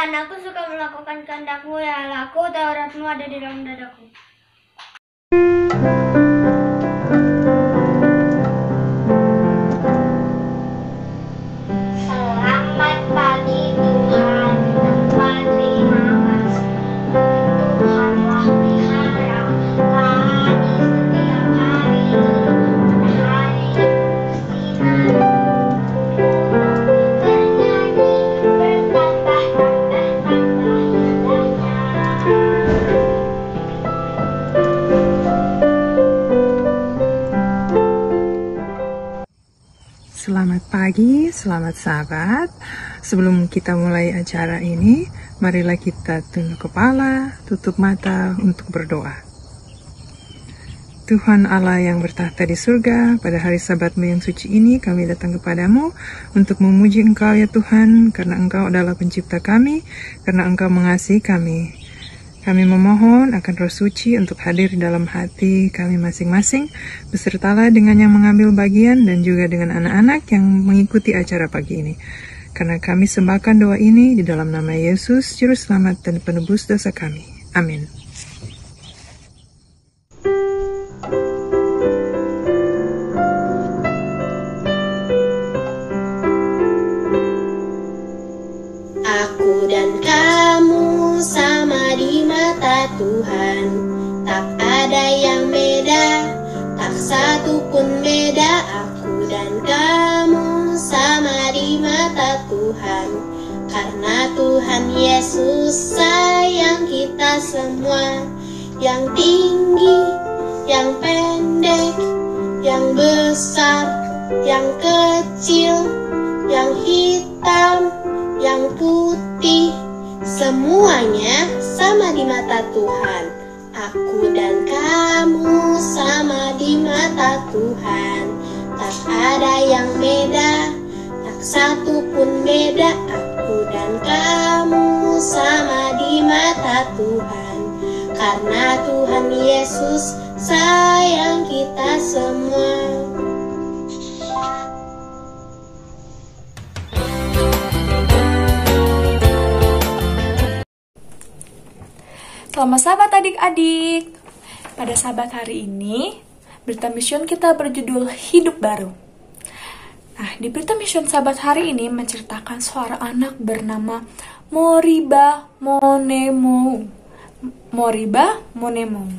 Tuhan, aku suka melakukan kehendak-Mu ya Allah. Taurat-Mu ada di dalam dadaku. Selamat pagi Tuhan, Tuhan terima kasih. Tuhanlah pelihara kami setiap hari. Matahari bersinar, bernyanyi, bertambah-tambah indahnya. Selamat pagi, selamat sahabat. Sebelum kita mulai acara ini, marilah kita tunduk kepala, tutup mata untuk berdoa. Tuhan Allah yang bertahta di surga, pada hari Sabat-Mu yang suci ini kami datang kepadamu untuk memuji Engkau ya Tuhan, karena Engkau adalah pencipta kami, karena Engkau mengasihi kami. Kami memohon akan Roh Suci untuk hadir di dalam hati kami masing-masing, besertalah dengan yang mengambil bagian dan juga dengan anak-anak yang mengikuti acara pagi ini. Karena kami sembahkan doa ini di dalam nama Yesus, Juru Selamat dan Penebus dosa kami. Amin. Aku dan kamu sama di mata Tuhan, tak ada yang beda, tak satu pun beda. Aku dan kamu sama di mata Tuhan, karena Tuhan Yesus sayang kita semua. Yang tinggi, yang pendek, yang besar, yang kecil, yang hitam, yang putih, semuanya sama di mata Tuhan. Aku dan kamu sama di mata Tuhan, tak ada yang beda, tak satu pun beda. Aku dan kamu sama di mata Tuhan, karena Tuhan Yesus sayang kita semua. Selamat sahabat adik-adik. Pada sahabat hari ini, berita mission kita berjudul Hidup Baru. Nah, di berita mission sahabat hari ini menceritakan seorang anak bernama Moriba Monemo. Moriba Monemo.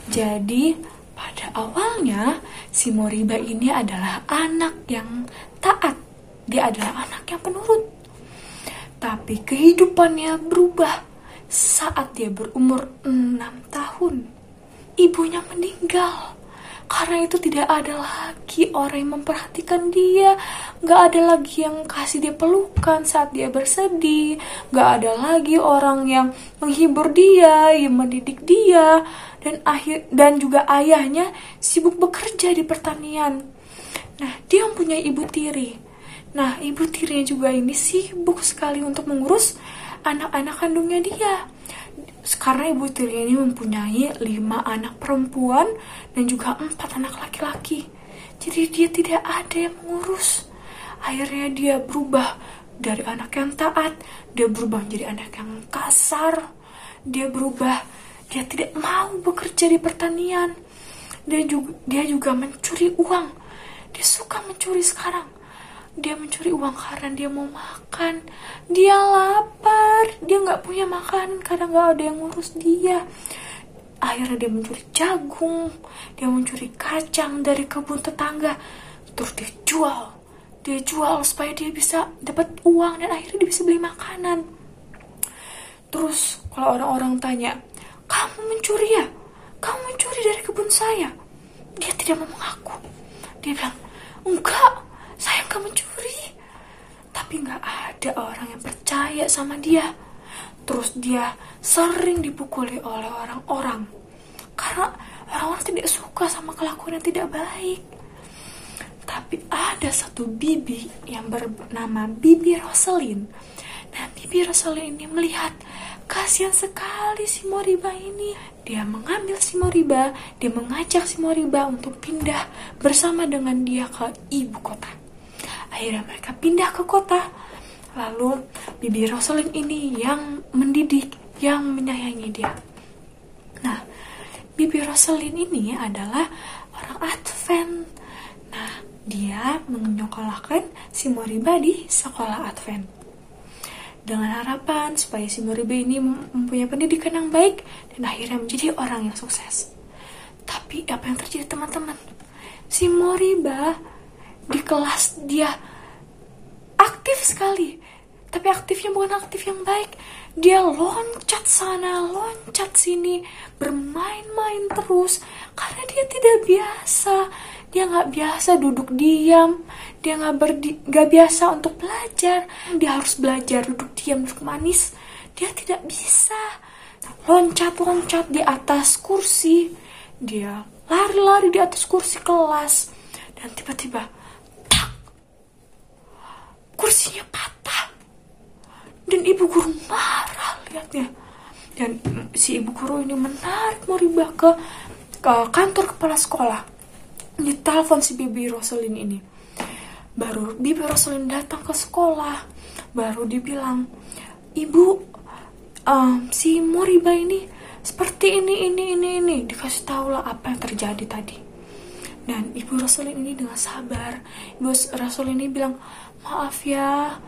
Jadi, pada awalnya si Moriba ini adalah anak yang taat. Dia adalah anak yang penurut. Tapi kehidupannya berubah saat dia berumur 6 tahun. Ibunya meninggal. Karena itu tidak ada lagi orang yang memperhatikan dia. Gak ada lagi yang kasih dia pelukan saat dia bersedih. Gak ada lagi orang yang menghibur dia, yang mendidik dia. Dan juga ayahnya sibuk bekerja di pertanian. Nah, dia mempunyai ibu tiri. Nah, ibu tirinya juga ini sibuk sekali untuk mengurus anak-anak kandungnya dia. Karena ibu tiri ini mempunyai 5 anak perempuan dan juga 4 anak laki-laki. Jadi dia tidak ada yang mengurus. Akhirnya dia berubah dari anak yang taat, dia berubah menjadi anak yang kasar. Dia tidak mau bekerja di pertanian. Dia juga mencuri uang. Dia suka mencuri sekarang. Dia mencuri uang karena dia mau makan. Dia lapar. Dia gak punya makanan karena gak ada yang ngurus dia. Akhirnya dia mencuri jagung. Dia mencuri kacang dari kebun tetangga. Terus dia jual. Dia jual supaya dia bisa dapat uang. Dan akhirnya dia bisa beli makanan. Terus kalau orang-orang tanya, "Kamu mencuri ya? Kamu mencuri dari kebun saya?" Dia tidak mau mengaku. Dia bilang, "Enggak, saya gak mencuri." Tapi gak ada orang yang percaya sama dia. Terus dia sering dipukuli oleh orang-orang. Karena orang-orang tidak suka sama kelakuan yang tidak baik. Tapi ada satu bibi yang bernama Bibi Roselin. Nah, Bibi Roselin ini melihat kasihan sekali si Moriba ini. Dia mengambil si Moriba, dia mengajak si Moriba untuk pindah bersama dengan dia ke ibu kota. Akhirnya mereka pindah ke kota. Lalu Bibi Roselyn ini yang mendidik, yang menyayangi dia. Nah, Bibi Roselyn ini adalah orang Advent. Nah, dia menyekolahkan si Moriba di sekolah Advent dengan harapan supaya si Moriba ini mempunyai pendidikan yang baik dan akhirnya menjadi orang yang sukses. Tapi apa yang terjadi teman-teman? Si Moriba di kelas dia aktif sekali, tapi aktifnya bukan aktif yang baik. Dia loncat sana, loncat sini, bermain-main terus karena dia tidak biasa. Dia nggak biasa duduk diam, dia nggak biasa untuk belajar. Dia harus belajar duduk diam, duduk manis. Dia tidak bisa. Loncat-loncat di atas kursi, dia lari-lari di atas kursi kelas, dan tiba-tiba, tak, kursinya patah. Dan ibu guru marah lihatnya. Dan si ibu guru ini menarik Moriba ke kantor kepala sekolah. Ditelepon si Bibi Roselyn ini. Baru Bibi Roselyn datang ke sekolah, baru dibilang, "Ibu, si Moriba ini seperti ini." Dikasih tahu lah apa yang terjadi tadi. Dan Ibu Roselyn ini dengan sabar, Ibu Roselyn ini bilang, "Maaf ya,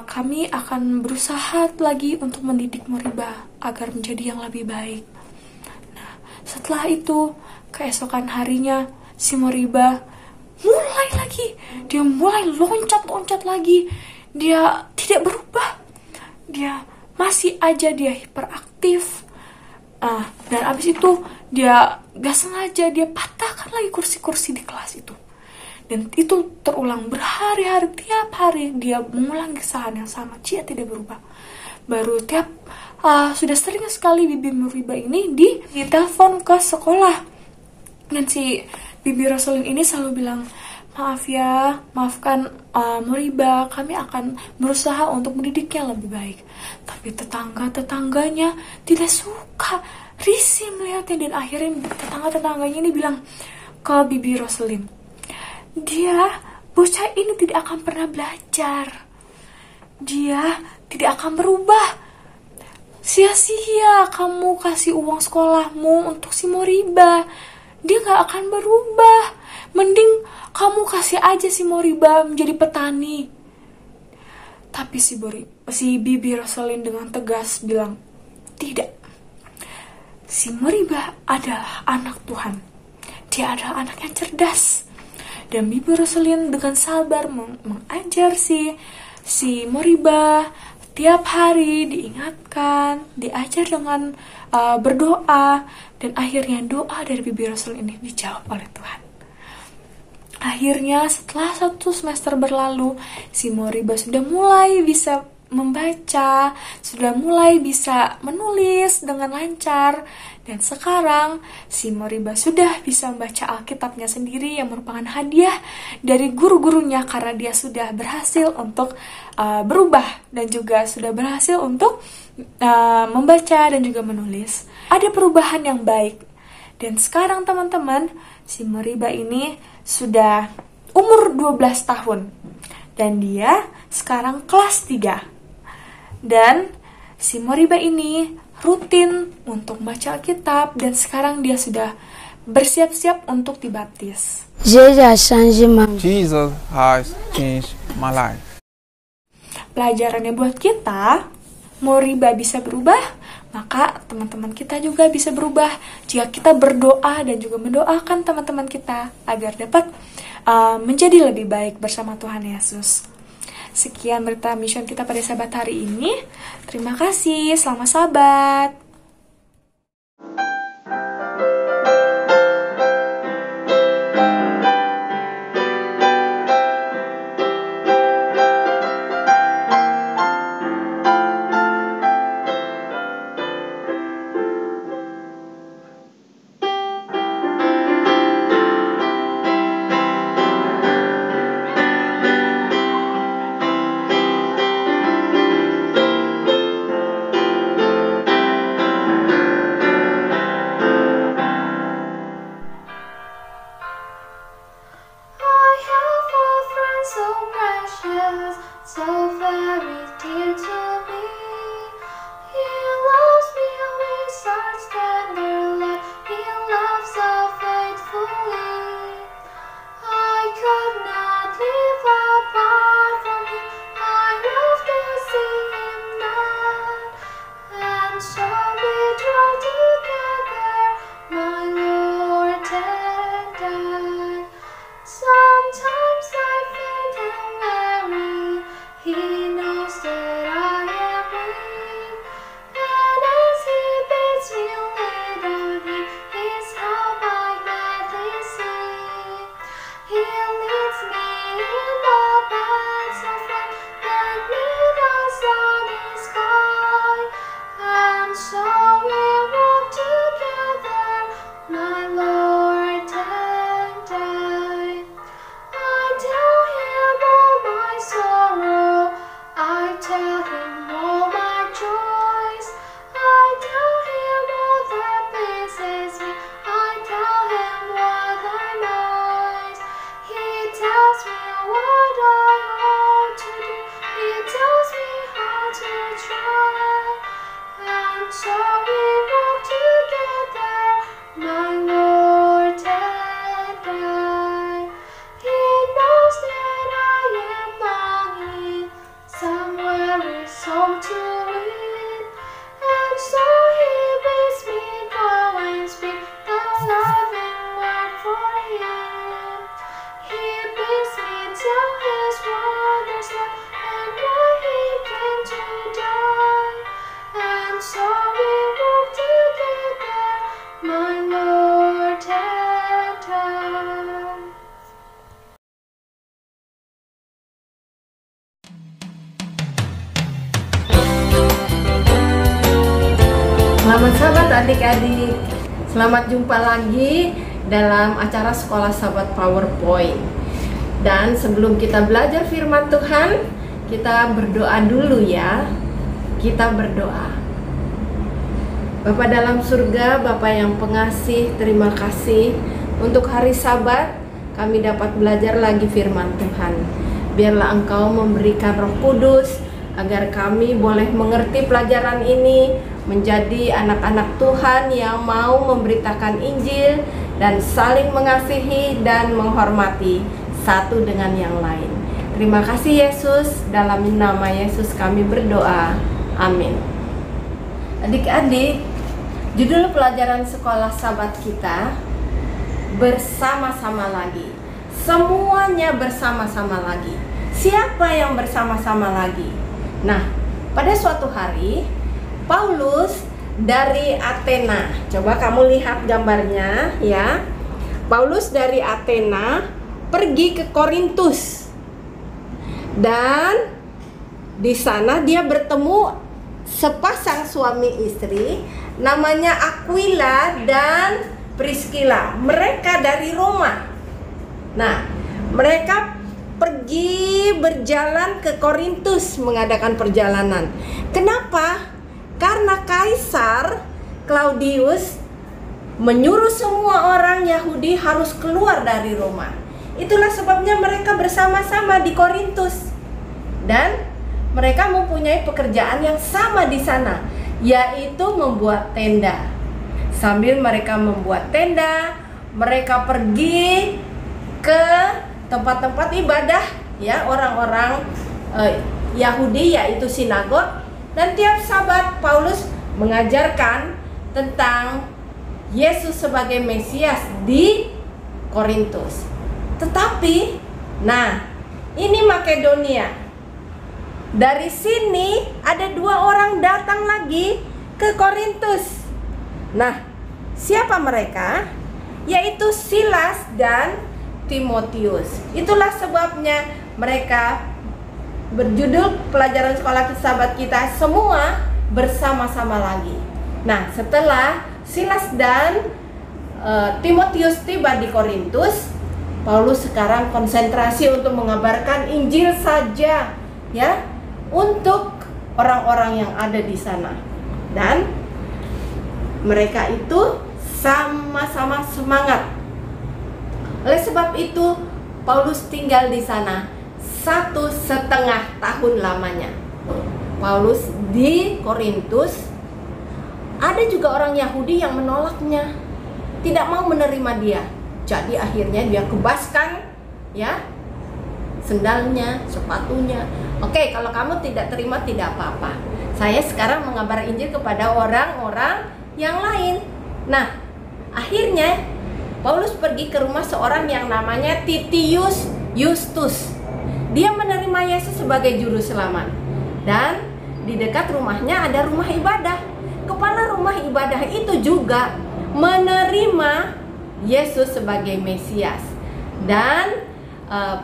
kami akan berusaha lagi untuk mendidik Moriba agar menjadi yang lebih baik." Nah, setelah itu, keesokan harinya, si Moriba mulai lagi. Dia mulai loncat-loncat lagi. Dia tidak berubah. Dia masih aja dia hiperaktif. Dan abis itu dia gak sengaja dia patahkan lagi kursi-kursi di kelas itu. Dan itu terulang berhari-hari, tiap hari dia mengulangi kesalahan yang sama. Dia tidak berubah. Baru sudah sering sekali Bibi Moriba ini ditelepon ke sekolah. Dan si Bibi Roselyn ini selalu bilang, "Maaf ya, maafkan Moriba, kami akan berusaha untuk mendidiknya lebih baik." Tapi tetangga-tetangganya tidak suka, risih melihatnya. Dan akhirnya tetangga-tetangganya ini bilang ke Bibi Roselyn, bocah ini tidak akan pernah belajar. Dia tidak akan berubah. Sia-sia kamu kasih uang sekolahmu untuk si Moriba. Dia gak akan berubah. Mending kamu kasih aja si Moriba menjadi petani. Tapi si Bibi Roselyn dengan tegas bilang, "Tidak. Si Moriba adalah anak Tuhan. Dia adalah anak yang cerdas." Dan Bibi Roselyn dengan sabar mengajar si Moriba. Tiap hari diingatkan, diajar dengan berdoa, dan akhirnya doa dari Bibi Roselyn ini dijawab oleh Tuhan. Akhirnya setelah 1 semester berlalu, si Moriba sudah mulai bisa membaca, sudah mulai bisa menulis dengan lancar, dan sekarang si Moriba sudah bisa membaca Alkitabnya sendiri yang merupakan hadiah dari guru-gurunya karena dia sudah berhasil untuk berubah dan juga sudah berhasil untuk membaca dan juga menulis. Ada perubahan yang baik. Dan sekarang teman-teman, si Moriba ini sudah umur 12 tahun. Dan dia sekarang kelas 3. Dan si Moriba ini rutin untuk baca Alkitab dan sekarang dia sudah bersiap-siap untuk dibaptis. Jesus has changed my life. Pelajarannya buat kita, Moriba bisa berubah, maka teman-teman kita juga bisa berubah jika kita berdoa dan juga mendoakan teman-teman kita agar dapat menjadi lebih baik bersama Tuhan Yesus. Sekian berita mission kita pada sahabat hari ini. Terima kasih, selamat sahabat. So very dear to me. He loves me with such tender love. He loves so faithfully. I could not live apart from him. I love to see him now. And so we draw together, my Lord and I. Sometimes I faint and weary. He knows that I am weak. And as he bids me lead on him, his help I gladly seek. He leads me in the paths of life, and with the sunny sky. And so we walk together, my Lord and I. I tell him all my sorrow, I tell him all my joys, I tell him all that pleases me, I tell him what I know. He tells me what I ought to do, he tells me how to try. And so we walk together, my Lord and I. He knows that I am longing somewhere is home to win. And so he bids me go and speak the loving word for him. He bids me tell his wondrous love and why he came to die. And so we walk together, my Lord and I. Selamat sahabat adik-adik, selamat jumpa lagi dalam acara Sekolah Sahabat PowerPoint. Dan sebelum kita belajar firman Tuhan, kita berdoa dulu ya. Kita berdoa. Bapa dalam surga, Bapa yang pengasih, terima kasih untuk hari Sabat kami dapat belajar lagi firman Tuhan. Biarlah Engkau memberikan Roh Kudus agar kami boleh mengerti pelajaran ini, menjadi anak-anak Tuhan yang mau memberitakan Injil dan saling mengasihi dan menghormati satu dengan yang lain. Terima kasih Yesus, dalam nama Yesus kami berdoa. Amin. Adik-adik, judul pelajaran sekolah Sabat kita bersama-sama lagi. Semuanya bersama-sama lagi. Siapa yang bersama-sama lagi? Nah, pada suatu hari Paulus dari Athena. Coba kamu lihat gambarnya ya. Paulus dari Athena pergi ke Korintus. Dan di sana dia bertemu sepasang suami istri namanya Aquila dan Priscilla. Mereka dari Roma. Nah, mereka pergi berjalan ke Korintus mengadakan perjalanan. Kenapa? Karena Kaisar Claudius menyuruh semua orang Yahudi harus keluar dari Roma. Itulah sebabnya mereka bersama-sama di Korintus. Dan mereka mempunyai pekerjaan yang sama di sana, yaitu membuat tenda. Sambil mereka membuat tenda, mereka pergi ke tempat-tempat ibadah ya orang-orang Yahudi, yaitu sinagog. Dan tiap Sabat Paulus mengajarkan tentang Yesus sebagai Mesias di Korintus. Tetapi, nah, ini Makedonia. Dari sini ada dua orang datang lagi ke Korintus. Nah, siapa mereka? Yaitu Silas dan Timotius. Itulah sebabnya mereka berjudul pelajaran sekolah Sahabat kita semua bersama-sama lagi. Nah, setelah Silas dan Timotius tiba di Korintus, Paulus sekarang konsentrasi untuk mengabarkan Injil saja ya, untuk orang-orang yang ada di sana. Dan mereka itu sama-sama semangat. Oleh sebab itu Paulus tinggal di sana 1,5 tahun lamanya. Paulus di Korintus, ada juga orang Yahudi yang menolaknya, tidak mau menerima dia. Jadi akhirnya dia kebaskan ya sendalnya, sepatunya. Oke, kalau kamu tidak terima tidak apa-apa. Saya sekarang mengabar Injil kepada orang-orang yang lain. Nah, akhirnya Paulus pergi ke rumah seorang yang namanya Titius Justus. Dia menerima Yesus sebagai juru selamat. Dan di dekat rumahnya ada rumah ibadah. Kepala rumah ibadah itu juga menerima Yesus sebagai Mesias dan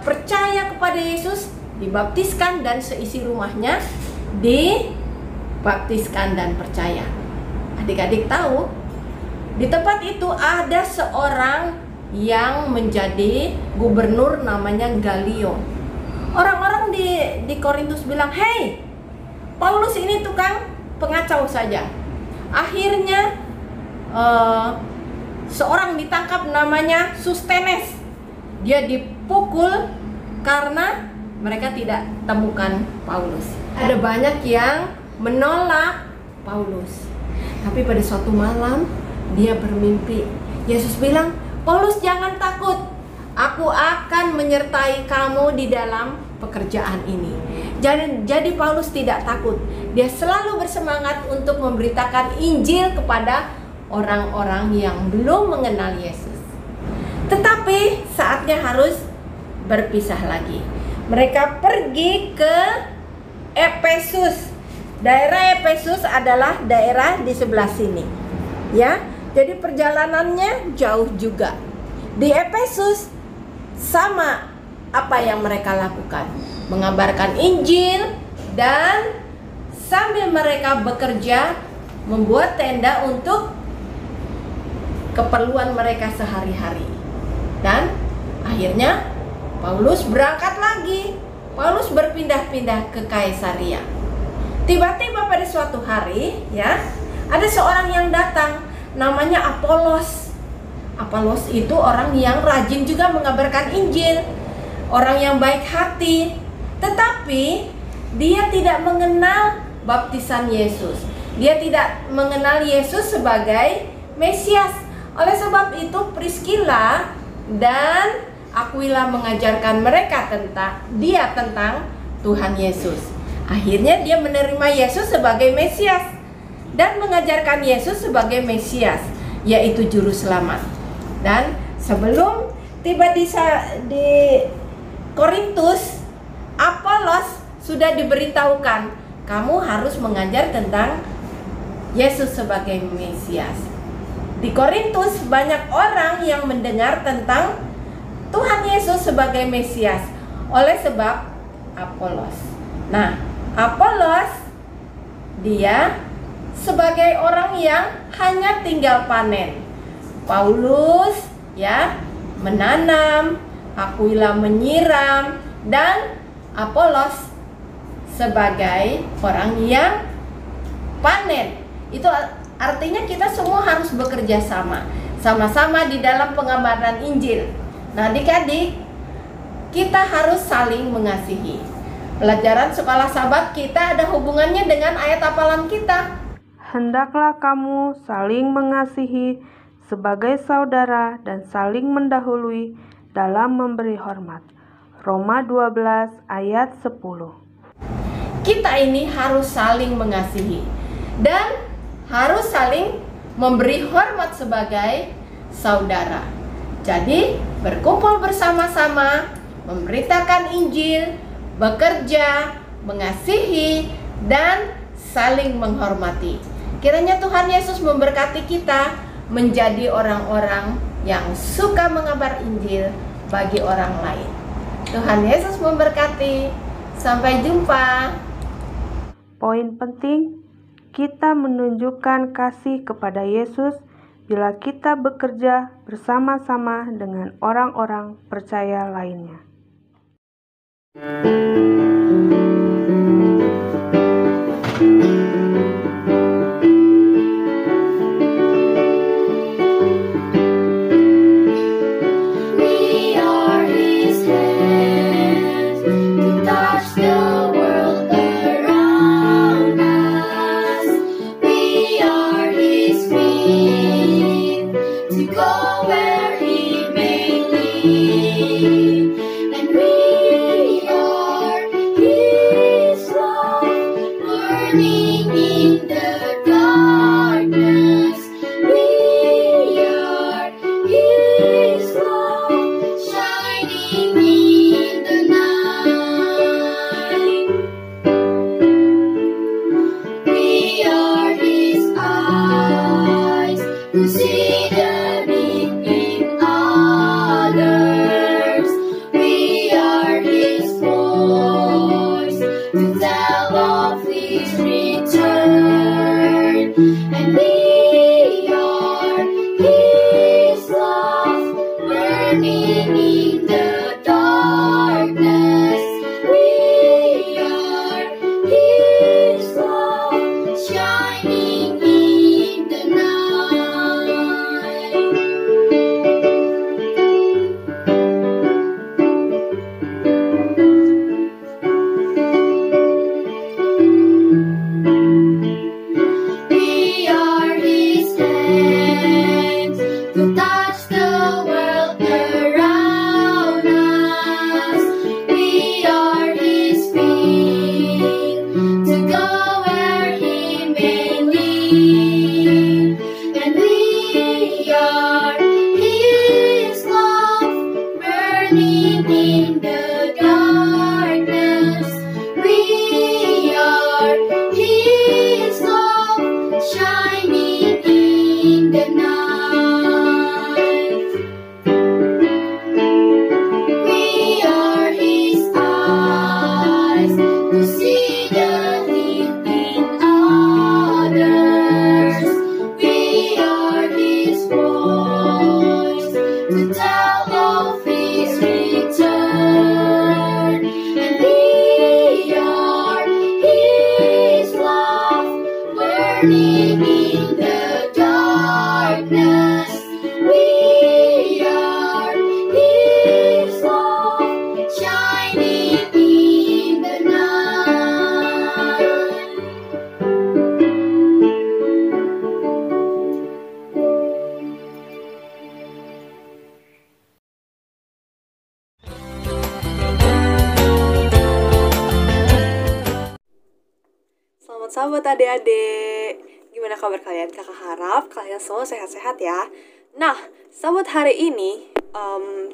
percaya kepada Yesus, dibaptiskan, dan seisi rumahnya dibaptiskan dan percaya. Adik-adik tahu, di tempat itu ada seorang yang menjadi gubernur namanya Galio. Orang-orang di Korintus bilang, "Hei, Paulus ini tukang pengacau saja." Akhirnya seorang ditangkap namanya Sustenes. Dia dipukul karena mereka tidak temukan Paulus. Ada banyak yang menolak Paulus. Tapi pada suatu malam dia bermimpi. Yesus bilang, "Paulus, jangan takut. Aku akan menyertai kamu di dalam pekerjaan ini." Jadi Paulus tidak takut. Dia selalu bersemangat untuk memberitakan Injil kepada orang-orang yang belum mengenal Yesus. Tetapi saatnya harus berpisah lagi. Mereka pergi ke Efesus. Daerah Efesus adalah daerah di sebelah sini. Ya, jadi perjalanannya jauh juga. Di Efesus sama apa yang mereka lakukan, mengabarkan Injil, dan sambil mereka bekerja membuat tenda untuk keperluan mereka sehari-hari. Dan akhirnya Paulus berangkat lagi. Paulus berpindah-pindah ke Kaisarea. Tiba-tiba pada suatu hari ya, ada seorang yang datang namanya Apolos. Apolos itu orang yang rajin juga mengabarkan Injil, orang yang baik hati. Tetapi dia tidak mengenal baptisan Yesus. Dia tidak mengenal Yesus sebagai Mesias. Oleh sebab itu Priscilla dan Aquila mengajarkan mereka tentang Tuhan Yesus. Akhirnya dia menerima Yesus sebagai Mesias dan mengajarkan Yesus sebagai Mesias, yaitu juru selamat. Dan sebelum tiba di Korintus, Apolos sudah diberitahukan, kamu harus mengajar tentang Yesus sebagai Mesias. Di Korintus banyak orang yang mendengar tentang Tuhan Yesus sebagai Mesias oleh sebab Apolos. Nah, Apolos dia sebagai orang yang hanya tinggal panen. Paulus ya menanam, Aquila menyiram, dan Apolos sebagai orang yang panen. Itu artinya kita semua harus bekerja sama-sama di dalam pengabaran Injil. Nah, adik-adik, kita harus saling mengasihi. Pelajaran sekolah Sabat kita ada hubungannya dengan ayat hafalan kita. Hendaklah kamu saling mengasihi sebagai saudara dan saling mendahului dalam memberi hormat. Roma 12 ayat 10. Kita ini harus saling mengasihi dan harus saling memberi hormat sebagai saudara. Jadi berkumpul bersama-sama, memberitakan Injil, bekerja, mengasihi, dan saling menghormati. Kiranya Tuhan Yesus memberkati kita menjadi orang-orang yang suka mengabar Injil bagi orang lain. Tuhan Yesus memberkati. Sampai jumpa. Poin penting, kita menunjukkan kasih kepada Yesus bila kita bekerja bersama-sama dengan orang-orang percaya lainnya. We are His hands to touch the world around. in the darkness. We are His love shining in the night. We are His eyes to see the light in others. We are His voice to tell of His return. And we are His love burning in the darkness. We are His love shining in the night. Selamat sahabat adik-adik. Gimana kabar kalian? Kakak harap kalian semua sehat-sehat ya. Nah, sahabat hari ini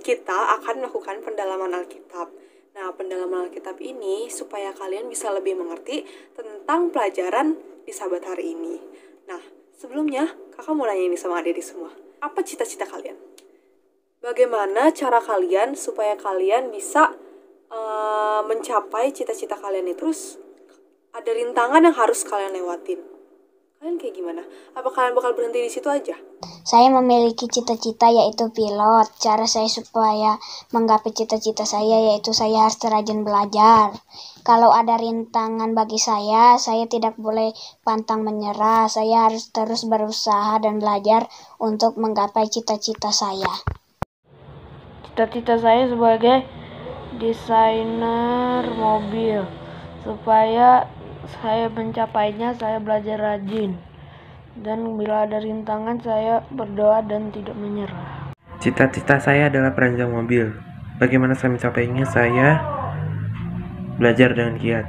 kita akan melakukan pendalaman Alkitab. Nah, pendalaman Alkitab ini supaya kalian bisa lebih mengerti tentang pelajaran di sahabat hari ini. Nah, sebelumnya kakak mau nanya ini sama adik-adik semua. Apa cita-cita kalian? Bagaimana cara kalian supaya kalian bisa mencapai cita-cita kalian itu? Terus ada rintangan yang harus kalian lewatin. Kalian kayak gimana? Apa kalian bakal berhenti di situ aja? Saya memiliki cita-cita yaitu pilot. Cara saya supaya menggapai cita-cita saya yaitu saya harus rajin belajar. Kalau ada rintangan bagi saya tidak boleh pantang menyerah. Saya harus terus berusaha dan belajar untuk menggapai cita-cita saya. Cita-cita saya sebagai desainer mobil. Supaya saya mencapainya, saya belajar rajin. Dan bila ada rintangan, saya berdoa dan tidak menyerah. Cita-cita saya adalah perancang mobil. Bagaimana saya mencapainya? Saya belajar dengan giat.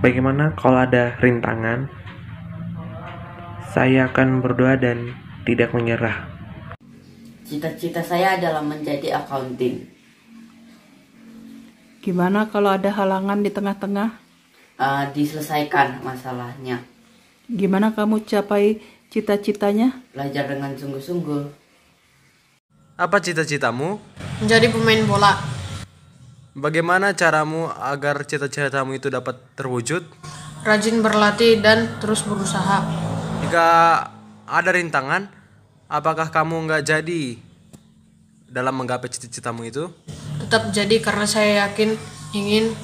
Bagaimana kalau ada rintangan? Saya akan berdoa dan tidak menyerah. Cita-cita saya adalah menjadi accounting. Gimana kalau ada halangan di tengah-tengah? Diselesaikan masalahnya. Gimana kamu capai cita-citanya? Belajar dengan sungguh-sungguh. Apa cita-citamu? Menjadi pemain bola. Bagaimana caramu agar cita-citamu itu dapat terwujud? Rajin berlatih dan terus berusaha. Jika ada rintangan, apakah kamu nggak jadi dalam menggapai cita-citamu itu? Tetap jadi karena saya yakin ingin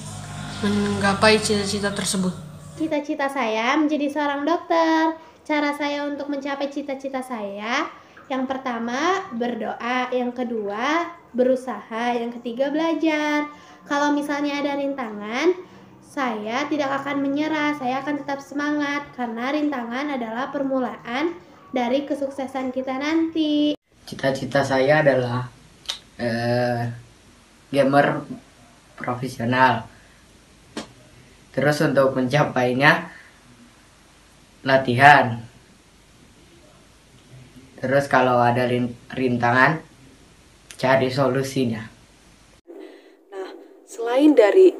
menggapai cita-cita tersebut. Cita-cita saya menjadi seorang dokter. Cara saya untuk mencapai cita-cita saya, yang pertama berdoa, yang kedua berusaha, yang ketiga belajar. Kalau misalnya ada rintangan, saya tidak akan menyerah, saya akan tetap semangat karena rintangan adalah permulaan dari kesuksesan kita nanti. Cita-cita saya adalah gamer profesional. Terus untuk mencapainya latihan. Terus kalau ada rintangan, cari solusinya. Nah, selain dari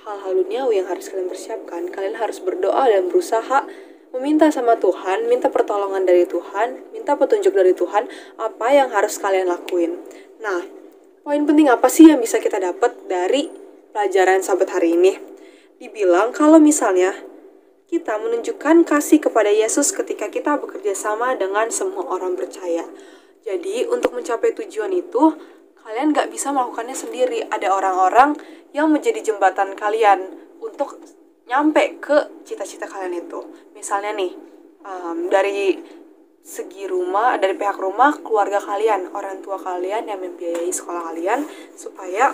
hal-hal duniawi yang harus kalian persiapkan, kalian harus berdoa dan berusaha meminta sama Tuhan, minta pertolongan dari Tuhan, minta petunjuk dari Tuhan, apa yang harus kalian lakuin. Nah, poin penting apa sih yang bisa kita dapat dari pelajaran sahabat hari ini? Dibilang kalau misalnya kita menunjukkan kasih kepada Yesus ketika kita bekerja sama dengan semua orang percaya. Jadi untuk mencapai tujuan itu, kalian gak bisa melakukannya sendiri. Ada orang-orang yang menjadi jembatan kalian untuk nyampe ke cita-cita kalian itu. Misalnya nih, dari segi rumah, dari pihak rumah, keluarga kalian, orang tua kalian yang membiayai sekolah kalian supaya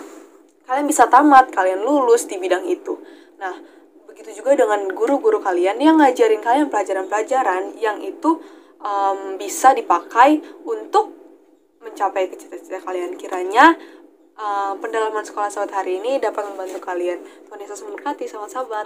kalian bisa tamat, kalian lulus di bidang itu. Nah, begitu juga dengan guru-guru kalian yang ngajarin kalian pelajaran-pelajaran yang itu bisa dipakai untuk mencapai cita-cita kalian. Kiranya pendalaman sekolah sahabat hari ini dapat membantu kalian. Tuhan Yesus memberkati, selamat sahabat.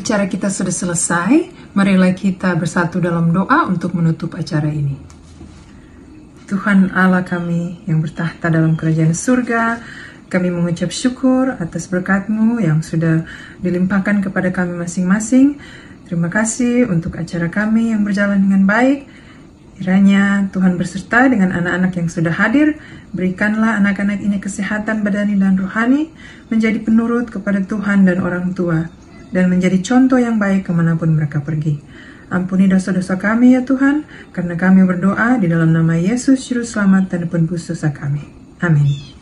Acara kita sudah selesai. Marilah kita bersatu dalam doa untuk menutup acara ini. Tuhan Allah kami yang bertahta dalam kerajaan surga, kami mengucap syukur atas berkat-Mu yang sudah dilimpahkan kepada kami masing-masing. Terima kasih untuk acara kami yang berjalan dengan baik. Kiranya Tuhan berserta dengan anak-anak yang sudah hadir. Berikanlah anak-anak ini kesehatan badani dan rohani, menjadi penurut kepada Tuhan dan orang tua, dan menjadi contoh yang baik kemanapun mereka pergi. Ampuni dosa-dosa kami ya Tuhan, karena kami berdoa di dalam nama Yesus Juru Selamat dan Penebus dosa kami. Amin.